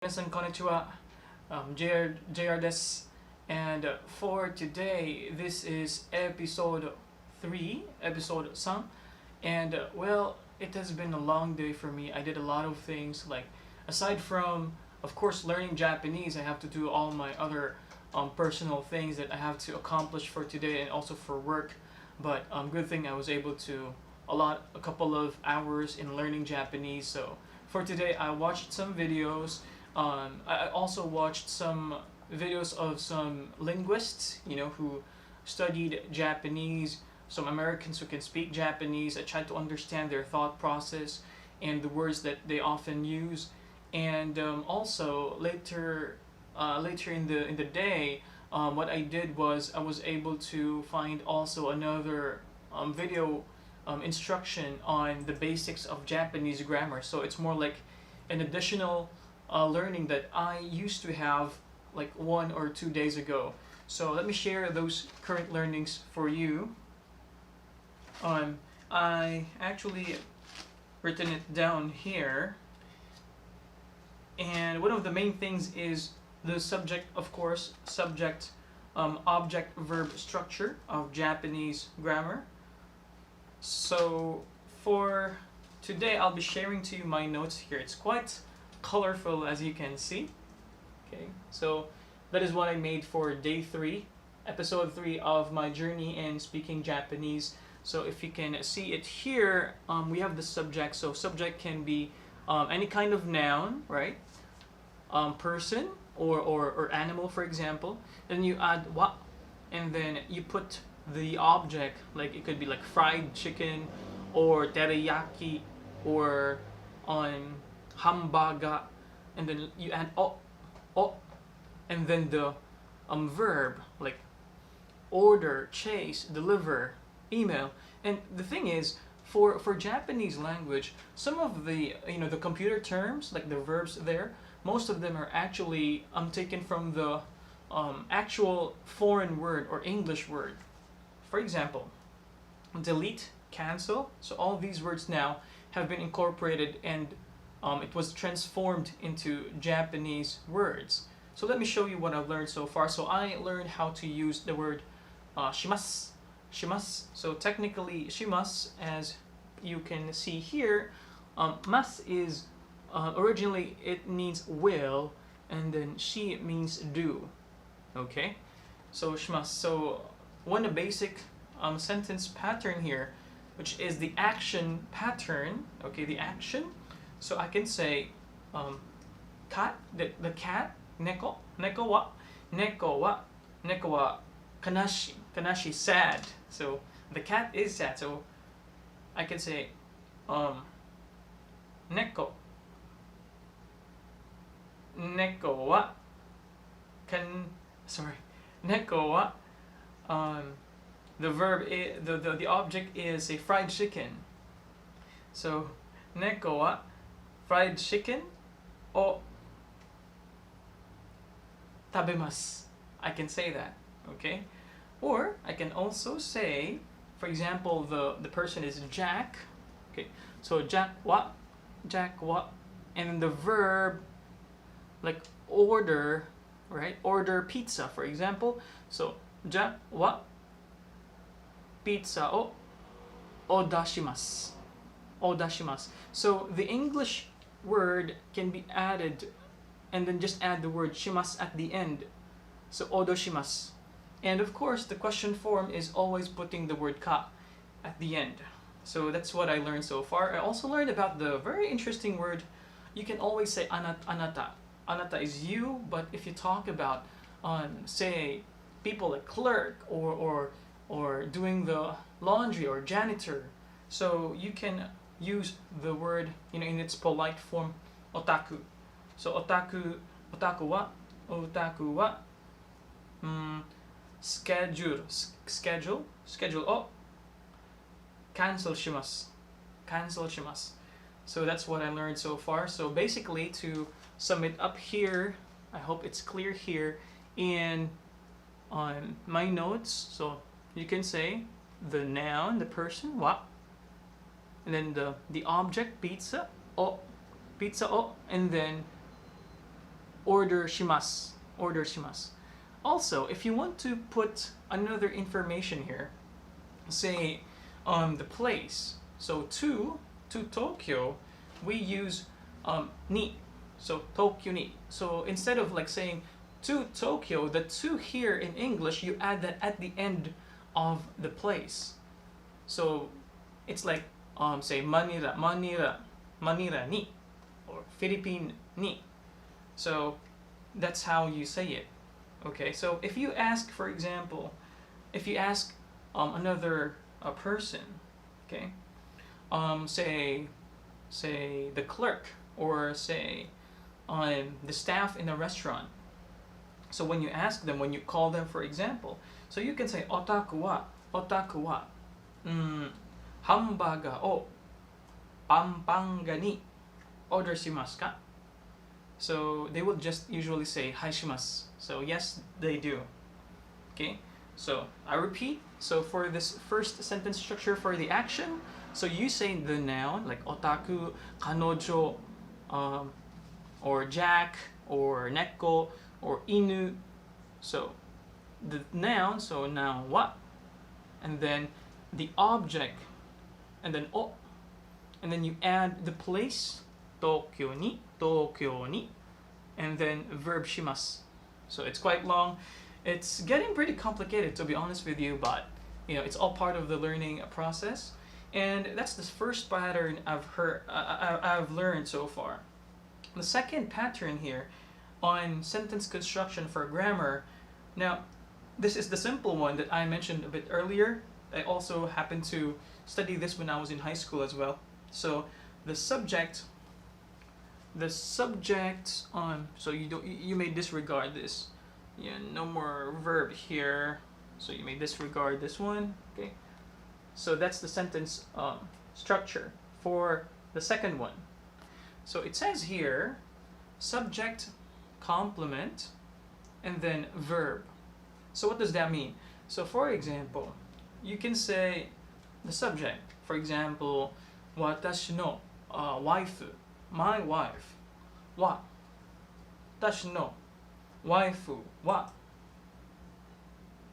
Minasan konnichiwa, JR des, and for today, this is episode 3, episode 3, and well, it has been a long day for me. I did a lot of things, like, aside from, of course, learning Japanese, I have to do all my other personal things that I have to accomplish for today and also for work, but good thing I was able to a couple of hours in learning Japanese, so for today I watched some videos. I also watched some videos of some linguists, who studied Japanese, some Americans who can speak Japanese. I tried to understand their thought process and the words that they often use. And also later in the day, what I did was I was able to find also another video instruction on the basics of Japanese grammar. So it's more like an additional learning that I used to have like 1 or 2 days ago. So let me share those current learnings for you. I actually written it down here, and one of the main things is the subject, of course, subject, object, verb structure of Japanese grammar. So for today, I'll be sharing to you my notes here. It's quite colorful, as you can see. Okay, so that is what I made for day 3, episode 3 of my journey in speaking Japanese. So if you can see it here, we have the subject. So subject can be any kind of noun, right? Person or animal, for example. Then you add wa, and then you put the object, like it could be like fried chicken or teriyaki or on hamburger, and then you add o, and then the verb like order, chase, deliver, email. And the thing is, for Japanese language, some of the the computer terms, like the verbs there, most of them are actually taken from the actual foreign word or English word. For example, delete, cancel. So all these words now have been incorporated, and it was transformed into Japanese words. So let me show you what I've learned so far. So I learned how to use the word shimasu. Shimasu. So technically, shimasu, as you can see here, mas is originally it means will, and then shi means do. Okay, so shimasu. So one basic sentence pattern here, which is the action pattern. Okay, the action. So I can say, cat, the cat, neko, neko wa kanashi, kanashi, sad. So the cat is sad. So I can say, neko, neko wa neko wa, the verb is, the object is a fried chicken. So neko wa fried chicken o tabemasu. I can say that, okay? Or I can also say, for example, the person is Jack. Okay, so Jack wa, and the verb like order, right? Order pizza, for example. So Jack wa pizza o odashimasu. Odashimasu. So the English word can be added, and then just add the word shimasu at the end. So odoshimasu. And of course, the question form is always putting the word ka at the end. So that's what I learned so far. I also learned about the very interesting word. You can always say anata. Anata is you, but if you talk about, say, people like clerk or doing the laundry or janitor, so you can use the word in its polite form, otaku. So otaku wa schedule o cancel shimasu. So that's what I learned so far. So basically, to sum it up here, I hope it's clear here in on my notes. So you can say the noun, the person wa, and then the object pizza o, and then order shimasu. Order shimasu. Also, if you want to put another information here, say the place. So to Tokyo, we use ni. So Tokyo ni. So instead of like saying to Tokyo, the to here in English, you add that at the end of the place. So it's like say Manila, Manila, Manila ni, or Philippine ni. So that's how you say it. Okay, so if you ask, for example, if you ask another person, okay, say the clerk, or say the staff in a restaurant. So when you ask them, when you call them, for example, so you can say otaku wa hamburger o pampanga ni order shimasu ka? So they will just usually say hai shimasu. So yes, they do. Okay, so I repeat. So for this first sentence structure for the action, so you say the noun like otaku, kanojo, or Jack, or neko, or inu. So the noun, so noun wa, and then the object, and then o, and then you add the place, Tokyo ni, and then verb shimasu. So it's quite long. It's getting pretty complicated, to be honest with you, but it's all part of the learning process. And that's the first pattern I've learned so far. The second pattern here on sentence construction for grammar. Now, this is the simple one that I mentioned a bit earlier. I also happened to study this when I was in high school as well. So the subject, so you may disregard this. Yeah, no more verb here. So you may disregard this one. Okay. So that's the sentence structure for the second one. So it says here, subject, complement, and then verb. So what does that mean? So for example, you can say the subject. For example, watashi no waifu, my wife, wa. Watashi no waifu wa.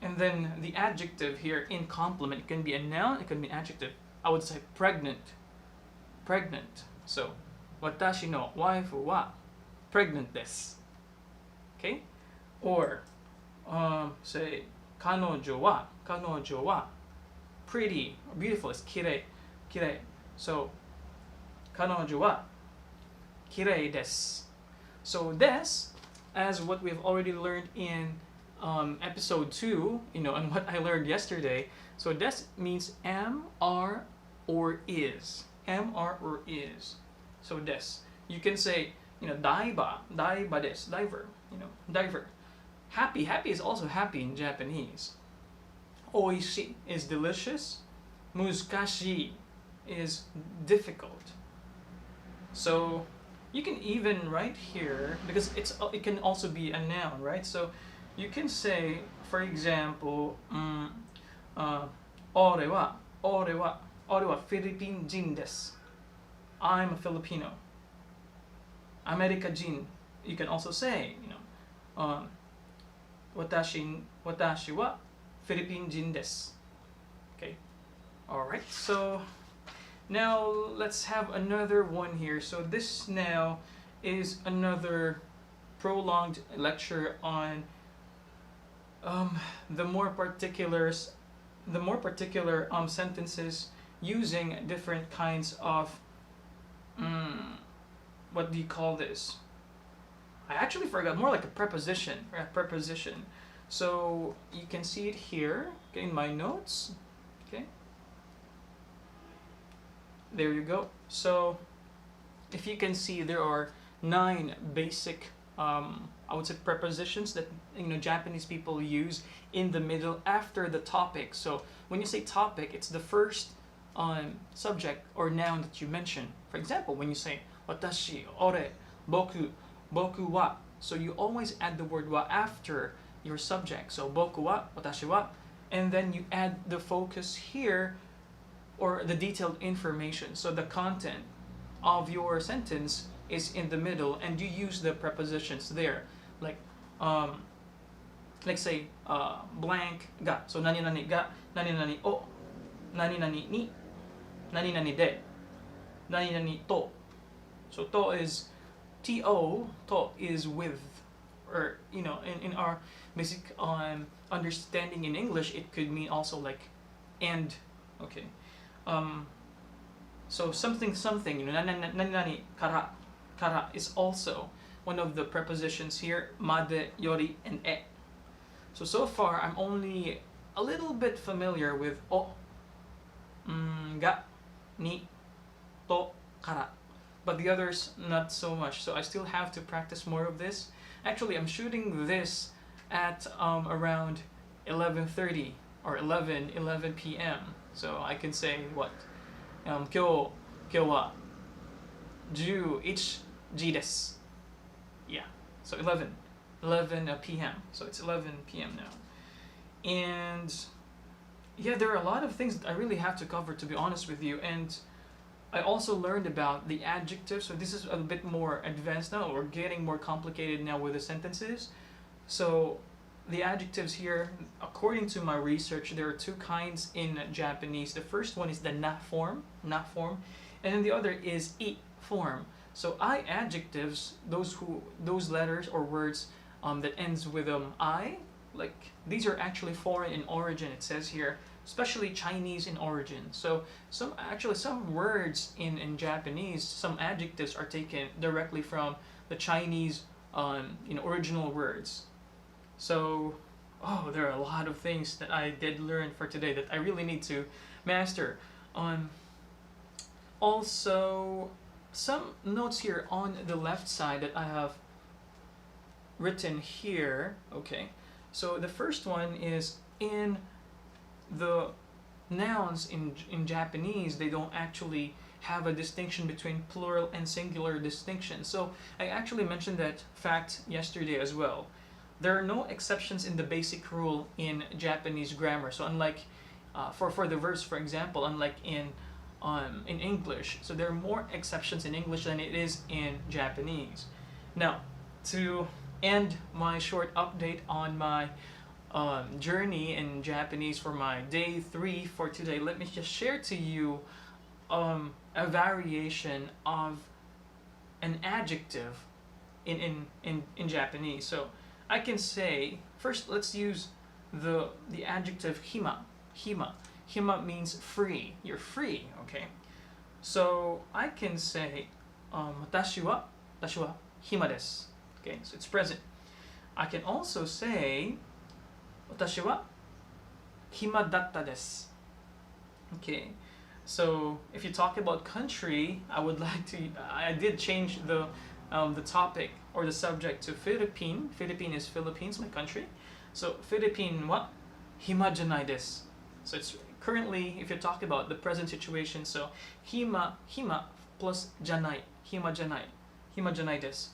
And then the adjective here in complement, it can be a noun, it can be an adjective. I would say pregnant. Pregnant. So, watashi no waifu wa pregnant desu. Okay? Or, say, kanojo wa pretty or beautiful is kirei. So, kanojo wa kirei desu. So, desu, as what we've already learned in episode 2, and what I learned yesterday. So des means am, are, or is. Am, are, or is. So des. You can say, daiba desu, diver, diver. Happy is also happy in Japanese. Oishi is delicious. Muzukashi is difficult. So you can even write here, because it can also be a noun, right? So you can say, for example, ore wa Philippine jin desu. I'm a Filipino. America jin. You can also say, watashi wa Philippine jin desu. Okay. All right. So now let's have another one here. So this now is another prolonged lecture on the more particular sentences using different kinds of what do you call this? I actually forgot. More like a preposition. Preposition. So you can see it here, okay, in my notes. Okay. There you go. So if you can see, there are 9 basic I would say prepositions that Japanese people use in the middle after the topic. So when you say topic, it's the first subject or noun that you mention. For example, when you say watashi, ore, boku wa. So you always add the word wa after your subject. So boku wa, watashi wa, and then you add the focus here or the detailed information. So the content of your sentence is in the middle, and you use the prepositions there, like say blank ga. So nani nani ga, nani nani o, nani nani ni, nani nani de, nani nani to. So to is to is with, or in our basic understanding in English, it could mean also like and. Okay. So something something, nani nani kara is also one of the prepositions here, made, yori, and e. So far I'm only a little bit familiar with o, ga, ni, to, kara, but the others not so much. So I still have to practice more of this. Actually, I'm shooting this at around 11:30 or 11 p.m. So I can say what? 今日は11時です. Yeah, so 11 p.m. So it's 11 p.m. now. And yeah, there are a lot of things that I really have to cover, to be honest with you. And I also learned about the adjectives. So this is a bit more advanced now. We're getting more complicated now with the sentences. So the adjectives here, according to my research, there are two kinds in Japanese. The first one is the na form, and then the other is I form. So I adjectives, those letters or words that ends with I, like these are actually foreign in origin. It says here, especially Chinese in origin. So some words in Japanese, some adjectives are taken directly from the Chinese original words. So there are a lot of things that I did learn for today that I really need to master. Also, some notes here on the left side that I have written here. Okay, so the first one is in the nouns in Japanese, they don't actually have a distinction between plural and singular distinction. So I actually mentioned that fact yesterday as well. There are no exceptions in the basic rule in Japanese grammar. So unlike for the verbs, for example, unlike in English, so there are more exceptions in English than it is in Japanese. Now, to end my short update on my journey in Japanese for my day 3 for today, let me just share to you a variation of an adjective in Japanese. So I can say, first let's use the adjective hima. Hima means free. You're free, okay? So I can say watashi wa hima desu. Okay, so it's present. I can also say watashi wa hima datta desu. Okay, so if you talk about country, I did change the topic or the subject to Philippine. Philippine is Philippines, my country. So Philippine wa hima janai desu. So it's currently, if you talk about the present situation, so hima plus janai, hima janai desu.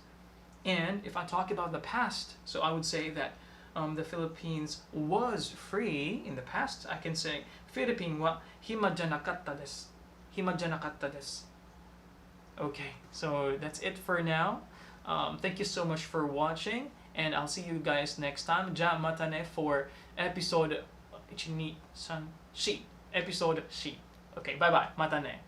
And if I talk about the past, so I would say that the Philippines was free in the past. I can say Philippine wa hima janakatta desu. Okay, so that's it for now. Thank you so much for watching, and I'll see you guys next time. Ja matane for episode 1, 2, 3, 4. Episode 4. Okay, bye bye. Matane.